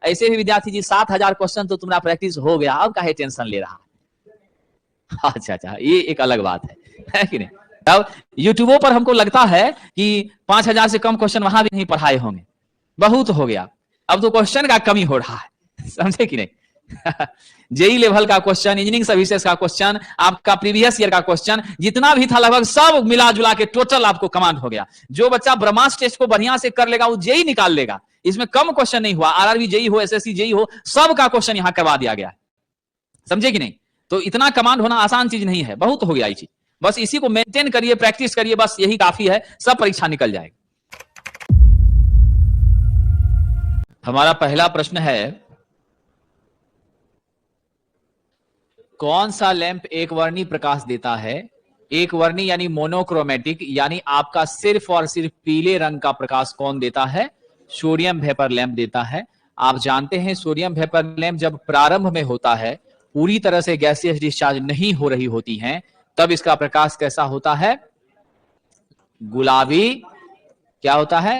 ऐसे भी विद्यार्थी जी 7000 क्वेश्चन तो तुम्हारा प्रैक्टिस हो गया, अब काहे टेंशन ले रहा है। अच्छा, ये एक अलग बात है कि नहीं। अब यूट्यूबों पर हमको लगता है कि 5000 से कम क्वेश्चन वहां भी नहीं पढ़ाए होंगे, बहुत हो गया। अब तो क्वेश्चन का कमी हो रहा है, समझे कि नहीं। जेई लेवल का क्वेश्चन, इंजीनियरिंग सर्विसेज का क्वेश्चन, आपका प्रीवियस ईयर का क्वेश्चन जितना भी था लगभग सब मिला जुला के टोटल आपको कमांड हो गया। जो बच्चा ब्रह्मास्त्र टेस्ट को बढ़िया से कर लेगा वो जेई निकाल लेगा, इसमें कम क्वेश्चन नहीं हुआ। आरआरबी जेई हो, एसएससी जेई हो, सबका क्वेश्चन यहां करवा दिया गया, समझे कि नहीं। तो इतना कमांड होना आसान चीज नहीं है, बहुत हो गया ये चीज। बस इसी को मेंटेन करिए, प्रैक्टिस करिए, बस यही काफी है, सब परीक्षा निकल जाएगी। हमारा पहला प्रश्न है, कौन सा लैंप एक वर्णी प्रकाश देता है। एक वर्णी यानी मोनोक्रोमेटिक, यानी आपका सिर्फ और सिर्फ पीले रंग का प्रकाश कौन देता है, सोडियम वेपर लैंप देता है। आप जानते हैं सोडियम वेपर लैंप जब प्रारंभ में होता है, पूरी तरह से गैसियस डिस्चार्ज नहीं हो रही होती हैं, तब इसका प्रकाश कैसा होता है, गुलाबी, क्या होता है,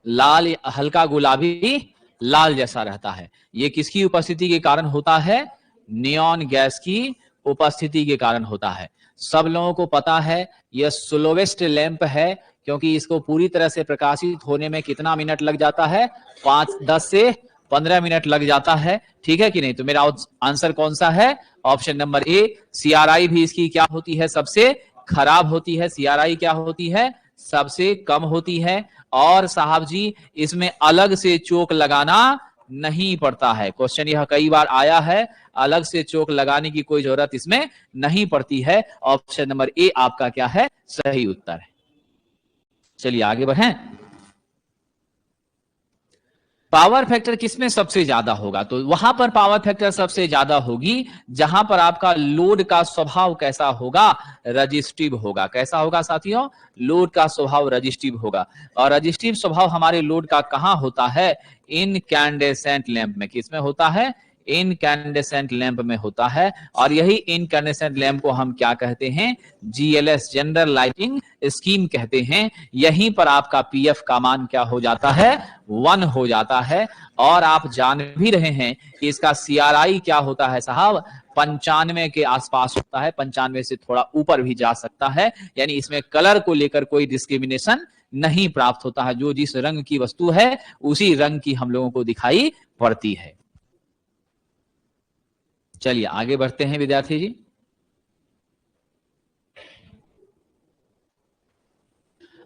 लाल, हल्का गुलाबी लाल जैसा रहता है। यह किसकी उपस्थिति के कारण होता है, नियॉन गैस की उपस्थिति के कारण होता है। सब लोगों को पता है यह स्लोवेस्ट लैंप है, क्योंकि इसको पूरी तरह से प्रकाशित होने में कितना मिनट लग जाता है, 10 से 15 मिनट लग जाता है, ठीक है कि नहीं। तो मेरा आंसर कौन सा है, ऑप्शन नंबर ए। सीआरआई भी इसकी क्या होती है, सबसे खराब होती है। सीआरआई क्या होती है, सबसे कम होती है। और साहब जी इसमें अलग से चोक लगाना नहीं पड़ता है। क्वेश्चन यह कई बार आया है, अलग से चोक लगाने की कोई जरूरत इसमें नहीं पड़ती है। ऑप्शन नंबर ए आपका क्या है, सही उत्तर है। चलिए आगे बढ़ें। पावर फैक्टर किसमें सबसे ज्यादा होगा, तो वहां पर पावर फैक्टर सबसे ज्यादा होगी जहां पर आपका लोड का स्वभाव कैसा होगा, रजिस्टिव होगा। कैसा होगा साथियों, लोड का स्वभाव रजिस्टिव होगा। और रजिस्टिव स्वभाव हमारे लोड का कहां होता है, इनकैंडेसेंट लैंप में। किसमें होता है, इनकैंडेसेंट लैंप में होता है। और यही इनकैंडेसेंट लैंप को हम क्या कहते हैं, जीएलएस, जनरल लाइटिंग स्कीम कहते हैं। यहीं पर आपका पीएफ का मान क्या हो जाता है, 1 हो जाता है। और आप जान भी रहे हैं कि इसका सीआरआई क्या होता है साहब, 95 के आसपास होता है, 95 से थोड़ा ऊपर भी जा सकता है। यानी इसमें कलर को लेकर कोई डिस्क्रिमिनेशन नहीं प्राप्त होता है, जो जिस रंग की वस्तु है उसी रंग की हम लोगों को दिखाई पड़ती है। चलिए आगे बढ़ते हैं विद्यार्थी जी।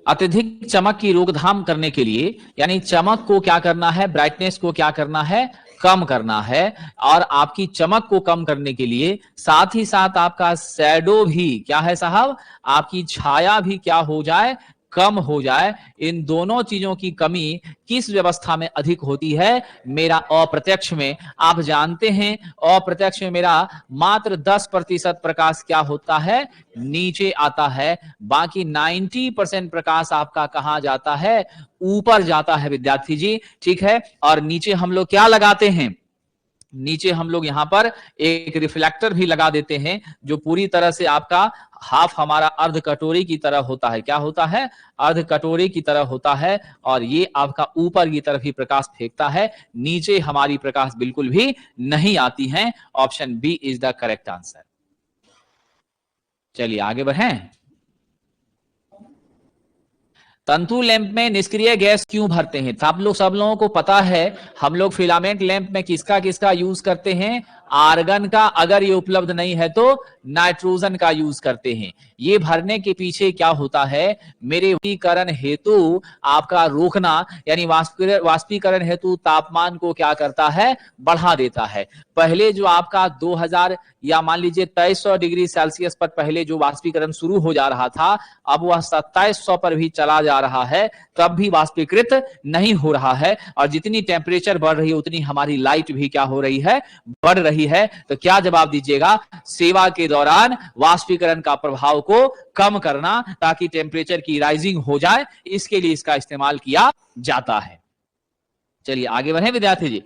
अत्यधिक चमक की रोकथाम करने के लिए, यानी चमक को क्या करना है, ब्राइटनेस को क्या करना है, कम करना है। और आपकी चमक को कम करने के लिए साथ ही साथ आपका शैडो भी क्या है साहब, आपकी छाया भी क्या हो जाए, कम हो जाए। इन दोनों चीजों की कमी किस व्यवस्था में अधिक होती है, मेरा अप्रत्यक्ष में। आप जानते हैं अप्रत्यक्ष में मेरा मात्र 10% प्रकाश क्या होता है, नीचे आता है। बाकी 90% प्रकाश आपका कहां जाता है, ऊपर जाता है विद्यार्थी जी, ठीक है। और नीचे हम लोग क्या लगाते हैं, नीचे हम लोग यहां पर एक रिफ्लेक्टर भी लगा देते हैं, जो पूरी तरह से आपका हाफ हमारा अर्ध कटोरी की तरह होता है। क्या होता है, अर्ध कटोरी की तरह होता है। और ये आपका ऊपर की तरफ ही प्रकाश फेंकता है, नीचे हमारी प्रकाश बिल्कुल भी नहीं आती है। Option B is the correct answer. चलिए आगे बढ़ें। तंतु लैंप में निष्क्रिय गैस क्यों भरते हैं, तो आप लोग सब लोगों को पता है हम लोग फिलामेंट लैंप में किसका किसका यूज करते हैं, आर्गन का। अगर ये उपलब्ध नहीं है तो नाइट्रोजन का यूज करते हैं। ये भरने के पीछे क्या होता है, मेरे वाष्पीकरण हेतु आपका रोकना, यानी वाष्पीकरण हेतु तापमान को क्या करता है, बढ़ा देता है। पहले जो आपका 2000 या मान लीजिए 2300 डिग्री सेल्सियस पर पहले जो वाष्पीकरण शुरू हो जा रहा था, अब वह 2700 पर भी चला जा रहा है, तब भी वाष्पीकृत नहीं हो रहा है। और जितनी टेम्परेचर बढ़ रही है उतनी हमारी लाइट भी क्या हो रही है, बढ़ रही है। तो क्या जवाब दीजिएगा, सेवा के दौरान वाष्पीकरण का प्रभाव को कम करना, ताकि टेम्परेचर की राइजिंग हो जाए, इसके लिए इसका इस्तेमाल किया जाता है। चलिए आगे बढ़े विद्यार्थी जी।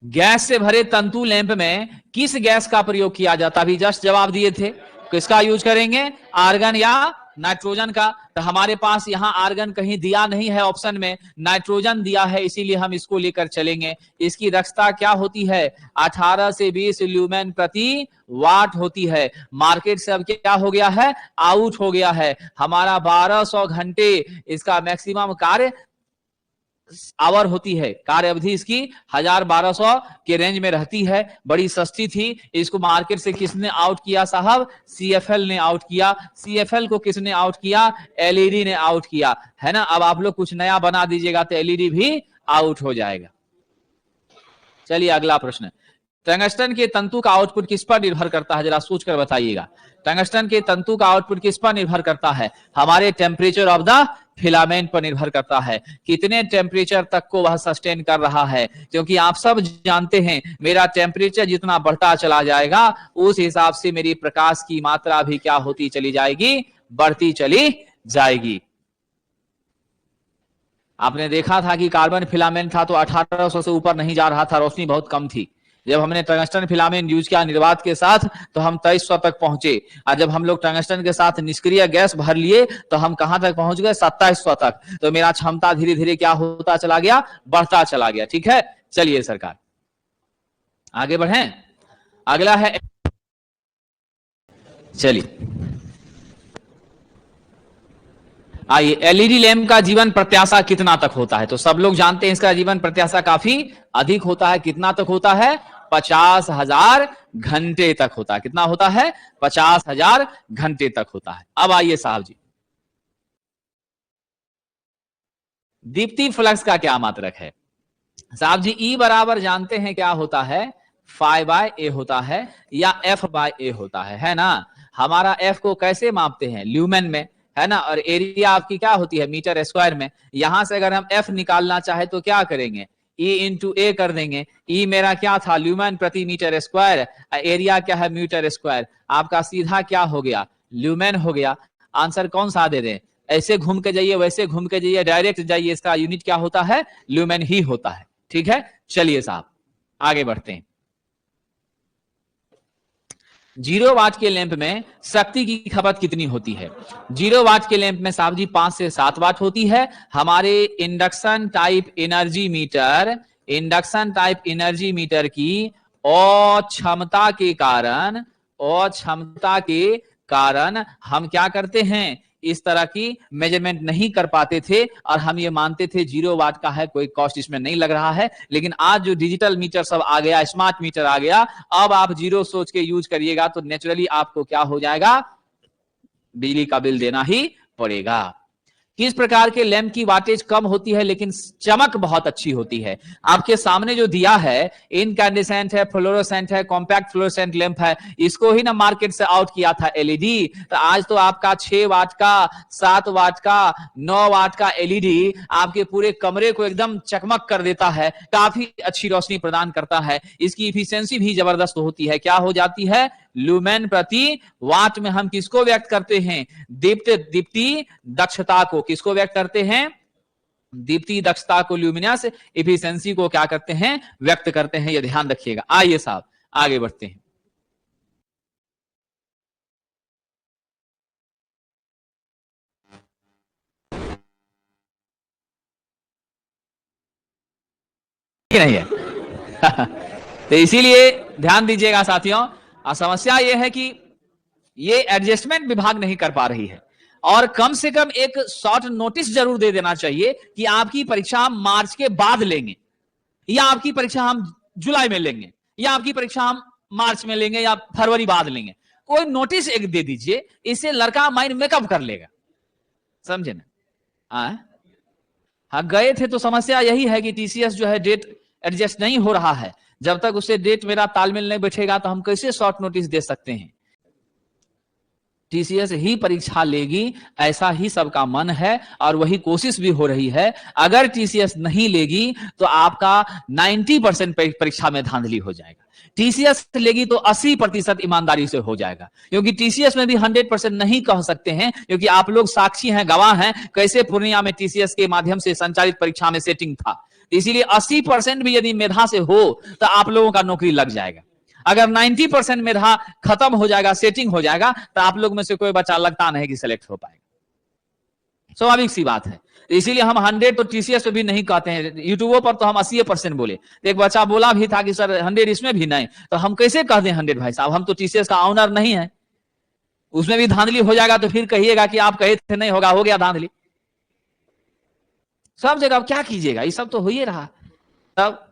गैस से भरे तंतु लैंप में किस गैस का प्रयोग किया जाता, अभी जस्ट जवाब दिए थे, किसका यूज करेंगे, आर्गन या नाइट्रोजन का, तो हमारे पास यहाँ आर्गन कहीं दिया नहीं है ऑप्शन में, नाइट्रोजन दिया है, इसीलिए हम इसको लेकर चलेंगे। इसकी दक्षता क्या होती है? 18 से 20 ल्यूमेन प्रति वाट होती है। मार्केट से अब क्या हो गया है? आउट हो गया है। हमारा 1200 घंटे इसका मैक्सिमम कार्य आवर होती है, कार्य अवधि इसकी 1200 के रेंज में रहती है। बड़ी सस्ती थी। इसको मार्केट से किसने आउट किया साहब? सीएफएल ने आउट किया। सीएफएल को किसने आउट किया? एलईडी ने आउट किया, है ना। अब आप लोग कुछ नया बना दीजिएगा तो एलईडी भी आउट हो जाएगा। चलिए अगला प्रश्न। टंगस्टन के तंतु का आउटपुट किस पर निर्भर करता है? जरा सोच कर बताइएगा। टंगस्टन के तंतु का आउटपुट किस पर निर्भर करता है? हमारे टेम्परेचर ऑफ द फिलामेंट पर निर्भर करता है। कितने टेम्परेचर तक को वह सस्टेन कर रहा है, क्योंकि आप सब जानते हैं मेरा टेम्परेचर जितना बढ़ता चला जाएगा उस हिसाब से मेरी प्रकाश की मात्रा भी क्या होती चली जाएगी? बढ़ती चली जाएगी। आपने देखा था कि कार्बन फिलामेंट था तो 1800 से ऊपर नहीं जा रहा था, रोशनी बहुत कम थी। जब हमने टंगस्टन फिलामेंट यूज किया निर्वात के साथ तो हम 2300 तक पहुंचे, और जब हम लोग टंगस्टन के साथ निष्क्रिय गैस भर लिए तो हम कहां तक पहुंच गए? 2700 तक। तो मेरा क्षमता धीरे धीरे क्या होता चला गया? बढ़ता चला गया। ठीक है, चलिए सरकार आगे बढ़ें। अगला है, चलिए आइए, एलईडी लैंप का जीवन प्रत्याशा कितना तक होता है? तो सब लोग जानते हैं इसका जीवन प्रत्याशा काफी अधिक होता है। कितना तक होता है? 50,000 घंटे तक होता है। कितना होता है? 50,000 घंटे तक होता है। अब आइए साहब जी, दीप्ति फ्लक्स का क्या मात्रक है? साहब जी ई बराबर जानते हैं क्या होता है? फाई बाय ए होता है या एफ बाय ए होता है ना। हमारा एफ को कैसे मापते हैं? ल्यूमेन में, है ना। और एरिया आपकी क्या होती है? मीटर स्क्वायर में। यहां से अगर हम एफ निकालना चाहे तो क्या करेंगे? ई इंटू ए कर देंगे। ई मेरा क्या था? ल्यूमेन प्रति मीटर स्क्वायर। एरिया क्या है? Metre square. आपका सीधा क्या हो गया? ल्यूमेन हो गया। आंसर कौन सा दे दें? ऐसे घूम के जाइए, वैसे घूम के जाइए, डायरेक्ट जाइए, इसका यूनिट क्या होता है? ल्यूमेन ही होता है। ठीक है, चलिए साहब आगे बढ़ते हैं। 0 वाट के लैंप में शक्ति की खपत कितनी होती है? 0 वाट के लैंप में साहब जी 5 से 7 वाट होती है। हमारे इंडक्शन टाइप एनर्जी मीटर की अक्षमता के कारण हम क्या करते हैं? इस तरह की मेजरमेंट नहीं कर पाते थे और हम ये मानते थे 0 वाट का है, कोई कॉस्ट इसमें नहीं लग रहा है। लेकिन आज जो डिजिटल मीटर सब आ गया, स्मार्ट मीटर आ गया, अब आप 0 सोच के यूज करिएगा तो नेचुरली आपको क्या हो जाएगा? बिजली का बिल देना ही पड़ेगा। किस प्रकार के लैंप की वाटेज कम होती है लेकिन चमक बहुत अच्छी होती है? आपके सामने जो दिया है, इनकैंडेसेंट है, फ्लोरोसेंट है, कॉम्पैक्ट फ्लोरोसेंट लैंप है। इसको ही ना मार्केट से आउट किया था एलईडी। तो आज तो आपका 6 वाट का, 7 वाट का, 9 वाट का एलईडी आपके पूरे कमरे को एकदम चकमक कर देता है, काफी अच्छी रोशनी प्रदान करता है। इसकी इफिशियंसी भी जबरदस्त होती है। क्या हो जाती है? ल्यूमेन प्रति वाट में हम किसको व्यक्त करते हैं? दीप्ति दक्षता को। किसको व्यक्त करते हैं? दीप्ति दक्षता को, ल्यूमिनस एफिशिएंसी को क्या करते हैं? व्यक्त करते हैं। ये ध्यान रखिएगा। आइए साहब आगे बढ़ते हैं। नहीं है तो इसीलिए ध्यान दीजिएगा साथियों। समस्या यह है कि ये एडजस्टमेंट विभाग नहीं कर पा रही है, और कम से कम एक शॉर्ट नोटिस जरूर दे देना चाहिए कि आपकी परीक्षा हम मार्च के बाद लेंगे, या आपकी परीक्षा हम जुलाई में लेंगे, या आपकी परीक्षा हम मार्च में लेंगे, या फरवरी बाद लेंगे। कोई नोटिस एक दे दीजिए, इससे लड़का माइंड मेकअप कर लेगा। समझे ना? हाँ, गए थे तो समस्या यही है कि टीसीएस जो है डेट एडजस्ट नहीं हो रहा है। जब तक उसे डेट मेरा तालमेल नहीं बैठेगा तो हम कैसे शॉर्ट नोटिस दे सकते हैं? टीसीएस ही परीक्षा लेगी, ऐसा ही सबका मन है और वही कोशिश भी हो रही है। अगर टीसीएस नहीं लेगी तो आपका 90% परीक्षा में धांधली हो जाएगा। टीसीएस लेगी तो 80% ईमानदारी से हो जाएगा, क्योंकि टीसीएस में भी 100% नहीं कह सकते हैं, क्योंकि आप लोग साक्षी हैं, गवाह हैं, कैसे पूर्णिया में टीसीएस के माध्यम से संचालित परीक्षा में सेटिंग था। इसीलिए 80% भी यदि मेधा से हो तो आप लोगों का नौकरी लग जाएगा। अगर 90% में था, खत्म हो जाएगा, सेटिंग हो जाएगा, तो आप लोग में से कोई बच्चा लगता नहीं कि सिलेक्ट हो पाएगा। स्वाभाविक सी बात है। इसीलिए हम 100 तो टीसीएस पे भी नहीं कहते हैं, यूट्यूबों पर तो हम 80% बोले। एक बच्चा बोला भी था कि सर 100 इसमें भी नहीं, तो हम कैसे कह दें 100 भाई साहब, हम तो टीसीएस का ऑनर नहीं है। उसमें भी धांधली हो जाएगा तो फिर कहिएगा कि आप कहे थे नहीं होगा, हो गया धांधली। सब जगह अब क्या कीजिएगा, ये सब तो हो ही रहा। तब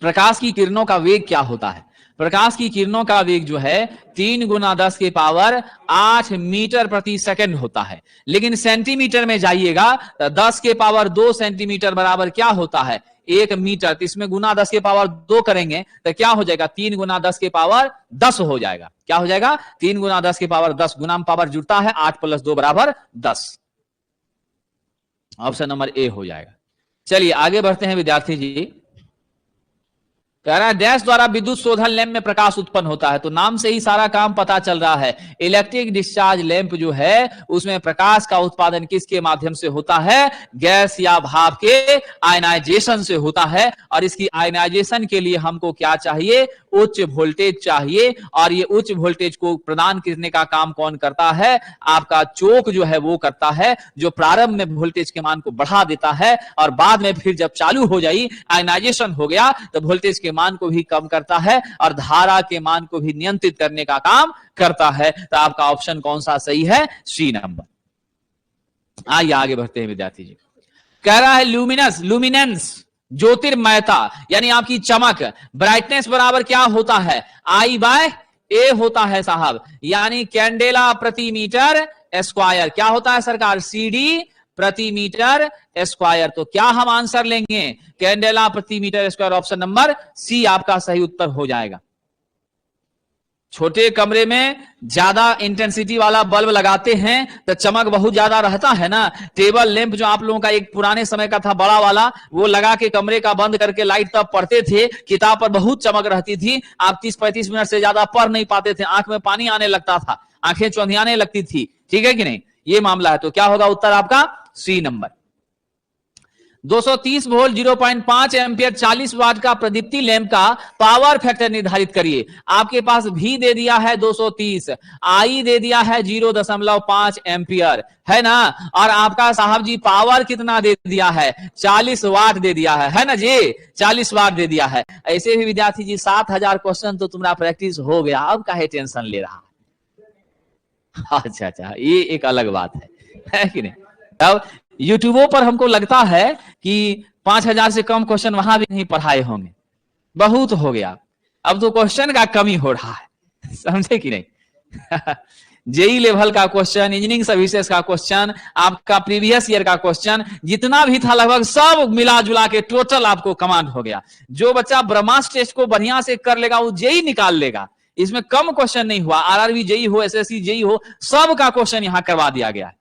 प्रकाश की किरणों का वेग क्या होता है? प्रकाश की किरणों का वेग जो है 3 गुना 10 के पावर 8 मीटर प्रति सेकंड होता है। लेकिन सेंटीमीटर में जाइएगा तो 10 के पावर 2 सेंटीमीटर बराबर क्या होता है? 1 मीटर। तो इसमें गुना 10 के पावर 2 करेंगे तो क्या हो जाएगा? 3 गुना 10 के पावर 10 हो जाएगा। क्या हो जाएगा? 3 गुना 10 के पावर 10। गुना में पावर जुड़ता है, 8 प्लस 2 बराबर 10। ऑप्शन नंबर ए हो जाएगा। चलिए आगे बढ़ते हैं विद्यार्थी जी। कह रहा है डैश द्वारा विद्युत शोधन लैंप में प्रकाश उत्पन्न होता है। तो नाम से ही सारा काम पता चल रहा है। इलेक्ट्रिक डिस्चार्ज लैंप जो है उसमें प्रकाश का उत्पादन किसके माध्यम से होता है? गैस या भाप के आयनाइजेशन से होता है। और इसकी आयनाइजेशन के लिए हमको क्या चाहिए? उच्च वोल्टेज चाहिए। और ये उच्च वोल्टेज को प्रदान करने का काम कौन करता है? आपका चोक जो है वो करता है, जो प्रारंभ में वोल्टेज के मान को बढ़ा देता है और बाद में फिर जब चालू हो जाए, आयनाइजेशन हो गया, तो वोल्टेज के मान को भी कम करता है और धारा के मान को भी नियंत्रित करने का काम करता है। तो आपका ऑप्शन कौन सा सही है? C number. आइए आगे बढ़ते हैं विद्यार्थी जी। कह रहा है लुमिनेंस ज्योतिर्मयता यानी आपकी चमक, ब्राइटनेस बराबर क्या होता है? आई बाय ए होता है साहब। यानी कैंडेला प्रति मीटर स्क्वायर। क्या होता है सरकार? सीडी प्रति मीटर स्क्वायर। तो क्या हम आंसर लेंगे? कैंडेला प्रति metre square. Option number C आपका सही उत्तर हो जाएगा। छोटे कमरे में ज्यादा इंटेंसिटी वाला बल्ब लगाते हैं तो चमक बहुत ज्यादा रहता है ना। टेबल लैंप जो आप लोगों का एक पुराने समय का था बड़ा वाला, वो लगा के कमरे का बंद करके लाइट तब पढ़ते थे, किताब पर बहुत चमक रहती थी। आप 30-35 मिनट से ज्यादा पढ़ नहीं पाते थे, आंख में पानी आने लगता था, आंखें चौंधियाने लगती थी। ठीक है कि नहीं? ये मामला है। तो क्या होगा उत्तर आपका? C number. 230 volt 0.5 ampere 40 watt का प्रदीप्ति लैंप का पावर फैक्टर निर्धारित करिए। आपके पास भी दे दिया है 230, आई दे दिया है 0.5 एम्पियर, है ना। और आपका साहब जी पावर कितना दे दिया है? 40 वाट दे दिया है ना जी, 40 वाट दे दिया है। ऐसे भी विद्यार्थी जी 7000 क्वेश्चन तो तुम्हारा प्रैक्टिस हो गया, अब काहे टेंशन ले रहा? अच्छा, ये एक अलग बात है कि नहीं? अब यूट्यूबों पर हमको लगता है कि 5000 से कम क्वेश्चन वहां भी नहीं पढ़ाए होंगे, बहुत हो गया। अब तो क्वेश्चन का कमी हो रहा है, समझे कि नहीं? जेई लेवल का क्वेश्चन, इंजीनियरिंग सर्विसेज का क्वेश्चन, आपका प्रीवियस ईयर का क्वेश्चन जितना भी था लगभग सब मिला जुला के टोटल आपको कमांड हो गया। जो बच्चा ब्रह्मास्त्र टेस्ट को बढ़िया से कर लेगा वो जेई निकाल लेगा। इसमें कम क्वेश्चन नहीं हुआ। आरआरबी जेई हो, एसएससी जेई हो, सब का क्वेश्चन यहां करवा दिया गया है,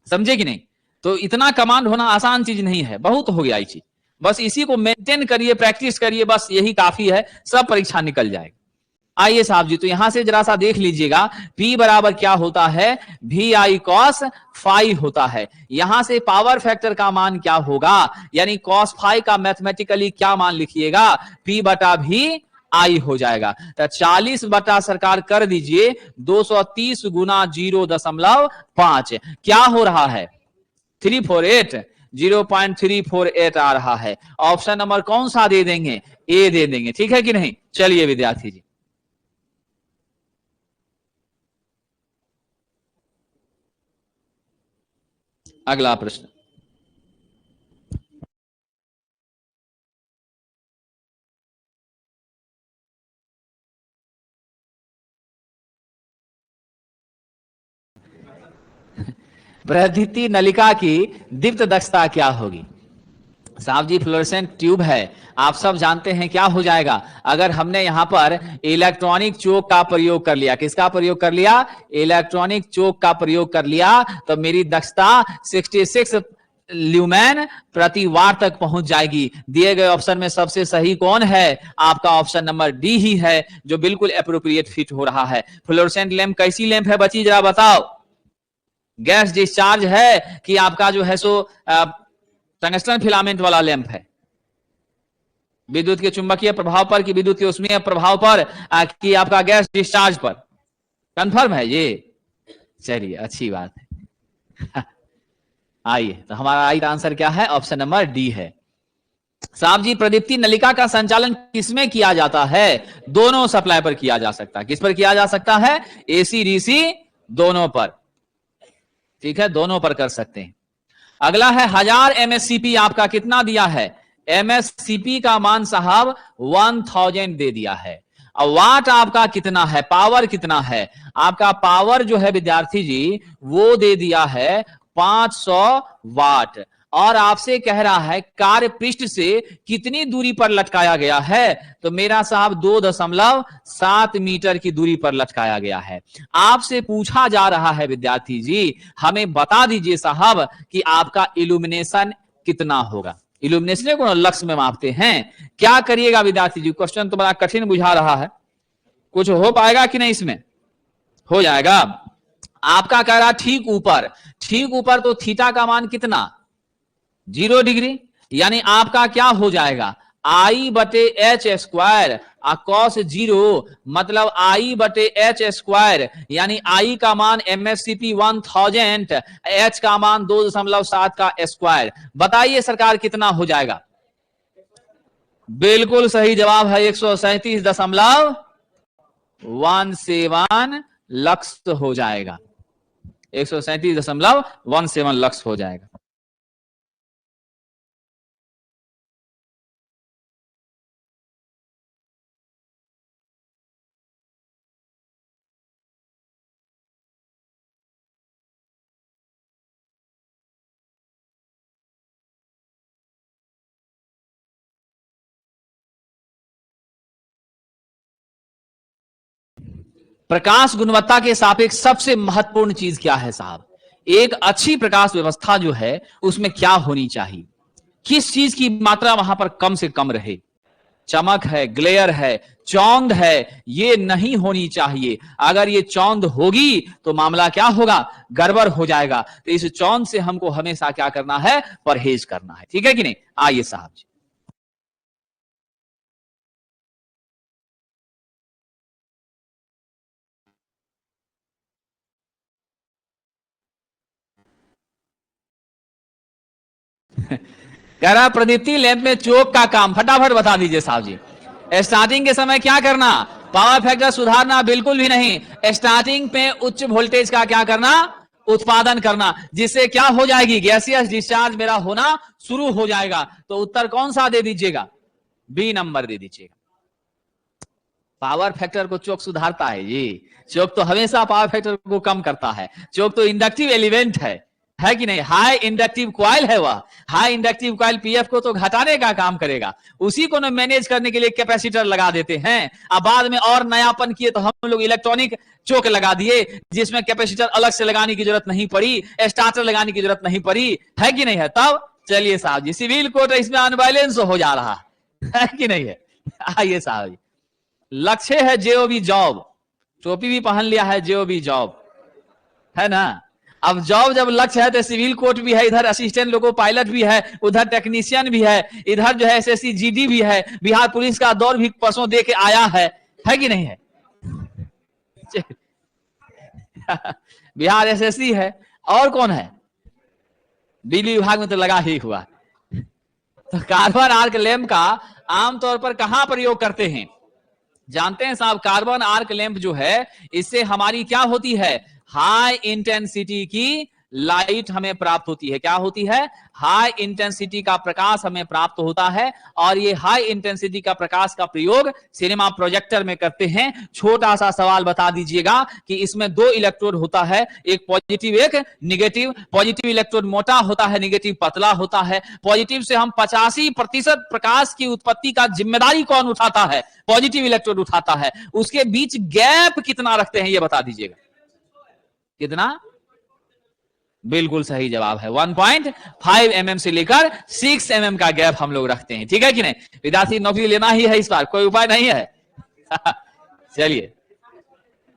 समझे कि नहीं? तो इतना कमांड होना आसान चीज नहीं है, बहुत हो गया ये चीज। बस इसी को मेंटेन करिए, प्रैक्टिस करिए, बस यही काफी है, सब परीक्षा निकल जाएगा। आइए साहब जी, तो यहां से जरा सा देख लीजिएगा, P बराबर क्या होता है? वी आई कॉस फाई होता है। यहां से पावर फैक्टर का मान क्या होगा? यानी कॉस फाई का मैथमेटिकली क्या मान लिखिएगा? P बटा भी आई हो जाएगा। तो 40 बटा सरकार कर दीजिए 230 गुना 0.5, क्या हो रहा है? 348, 0.348 आ रहा है। ऑप्शन नंबर कौन सा दे देंगे? ए दे देंगे। ठीक है कि नहीं? चलिए विद्यार्थी जी, अगला प्रश्न। प्रदीप्ति नलिका की दीप्त दक्षता क्या होगी? साहब जी फ्लोरेसेंट ट्यूब है, आप सब जानते हैं क्या हो जाएगा अगर हमने यहां पर इलेक्ट्रॉनिक चोक का प्रयोग कर लिया। किसका प्रयोग कर लिया? इलेक्ट्रॉनिक चोक का प्रयोग कर लिया। तो मेरी दक्षता 66 ल्यूमेन प्रति वाट तक पहुंच जाएगी। दिए गए ऑप्शन में सबसे सही कौन है? आपका ऑप्शन नंबर डी ही है, जो बिल्कुल एप्रोप्रिएट फिट हो रहा है। फ्लोरेसेंट लैंप कैसी लैंप है बच्ची, जरा बताओ? गैस डिस्चार्ज है कि आपका जो है सो टंगस्टन फिलामेंट वाला लैंप है? विद्युत के चुंबकीय प्रभाव पर कि विद्युत के उष्मीय प्रभाव पर कि आपका गैस डिस्चार्ज पर? कंफर्म है ये? चलिए अच्छी बात है। आइए, तो हमारा राइट आंसर क्या है? ऑप्शन नंबर डी है। साहब जी, प्रदीप्ति नलिका का संचालन किसमें किया जाता है? दोनों सप्लाई पर किया जा सकता है। किस पर किया जा सकता है? एसी डीसी दोनों पर। ठीक है, दोनों पर कर सकते हैं। अगला है 1000 एमएससीपी आपका कितना दिया है? एमएससीपी का मान साहब 1000 दे दिया है। अब वाट आपका कितना है? पावर कितना है? आपका पावर जो है विद्यार्थी जी वो दे दिया है 500 वाट। और आपसे कह रहा है कार्य पृष्ठ से कितनी दूरी पर लटकाया गया है? तो मेरा साहब 2.7 मीटर की दूरी पर लटकाया गया है। आपसे पूछा जा रहा है विद्यार्थी जी हमें बता दीजिए साहब कि आपका इल्यूमिनेशन कितना होगा। इल्यूमिनेशन को लक्स में मापते हैं। क्या करिएगा विद्यार्थी जी? क्वेश्चन तो बड़ा कठिन बुझा रहा है, कुछ हो पाएगा कि नहीं? इसमें हो जाएगा। आपका कह रहा ठीक ऊपर, ठीक ऊपर तो थीटा का मान कितना? 0 डिग्री। यानी आपका क्या हो जाएगा? आई बटे एच स्क्वायर कॉस 0 मतलब आई बटे एच स्क्वायर, यानी आई का मान एमएससीपी 1000, एच का मान 2.7 का स्क्वायर। बताइए सरकार कितना हो जाएगा? बिल्कुल सही जवाब है 137.17 लक्स हो जाएगा। 137.17 लक्स हो जाएगा। प्रकाश गुणवत्ता के सापेक्ष सबसे महत्वपूर्ण चीज क्या है साहब? एक अच्छी प्रकाश व्यवस्था जो है उसमें क्या होनी चाहिए? किस चीज की मात्रा वहां पर कम से कम रहे? चमक है, ग्लेयर है, चौंध है, ये नहीं होनी चाहिए। अगर ये चौंध होगी तो मामला क्या होगा? गड़बड़ हो जाएगा। तो इस चौंध से हमको हमेशा क्या करना है? परहेज करना है। ठीक है कि नहीं? आइए साहब जी। कह रहा प्रदीप्ति लैंप में चोक का काम फटाफट बता दीजिए साहब जी। स्टार्टिंग के समय क्या करना? पावर फैक्टर सुधारना बिल्कुल भी नहीं। स्टार्टिंग पे उच्च वोल्टेज का क्या करना? उत्पादन करना, जिससे क्या हो जाएगी? गैसियस डिस्चार्ज मेरा होना शुरू हो जाएगा। तो उत्तर कौन सा दे दीजिएगा? बी नंबर दे दीजिएगा। पावर फैक्टर को चोक सुधारता है जी। चोक तो हमेशा पावर फैक्टर को कम करता है। चोक तो इंडक्टिव एलिमेंट है कि नहीं? हाई इंडक्टिव कॉइल है वह। हाई इंडक्टिव कॉइल पीएफ को तो घटाने का काम करेगा, उसी को ना मैनेज करने के लिए कैपेसिटर लगा देते हैं। अब बाद में और नयापन किए तो हम लोग इलेक्ट्रॉनिक चोक लगा दिए, जिसमें कैपेसिटर अलग से लगाने की जरूरत नहीं पड़ी, स्टार्टर लगाने की जरूरत नहीं पड़ी, है कि नहीं है? तब चलिए साहब जी, सिविल कोड इसमें अनबैलेंस हो जा रहा है कि नहीं है? आइए साहब जी, लक्ष्य है जेओबी जॉब, टोपी भी पहन लिया है, जेओबी जॉब है ना। अब जॉब जब लक्ष्य है तो सिविल कोर्ट भी है, इधर असिस्टेंट लोको पायलट भी है, उधर टेक्नीशियन भी है, इधर जो है एसएससी जीडी भी है, बिहार पुलिस का दौर भी परसों दे के आया है कि नहीं है? बिहार एसएससी है, और कौन है? बिजली विभाग में तो लगा ही हुआ। तो कार्बन आर्क लैंप का आमतौर पर कहां प्रयोग करते हैं? जानते हैं साहब, कार्बन आर्क लैंप जो है इससे हमारी क्या होती है? हाई इंटेंसिटी की लाइट हमें प्राप्त होती है। क्या होती है? हाई इंटेंसिटी का प्रकाश हमें प्राप्त होता है। और ये हाई इंटेंसिटी का प्रकाश का प्रयोग सिनेमा प्रोजेक्टर में करते हैं। छोटा सा सवाल बता दीजिएगा कि इसमें 2 इलेक्ट्रोड होता है, एक पॉजिटिव एक निगेटिव। पॉजिटिव इलेक्ट्रोड मोटा होता है, निगेटिव पतला होता है। पॉजिटिव से हम 85% प्रकाश की उत्पत्ति का जिम्मेदारी कौन उठाता है? पॉजिटिव इलेक्ट्रोड उठाता है। उसके बीच गैप कितना रखते हैं ये बता दीजिएगा। कितना? बिल्कुल सही जवाब है 1.5 mm से लेकर 6 mm का गैप हम लोग रखते हैं। ठीक है कि नहीं? विद्यार्थी नौकरी लेना ही है, इस बार कोई उपाय नहीं है। चलिए,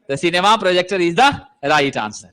तो cinema projector is the right answer.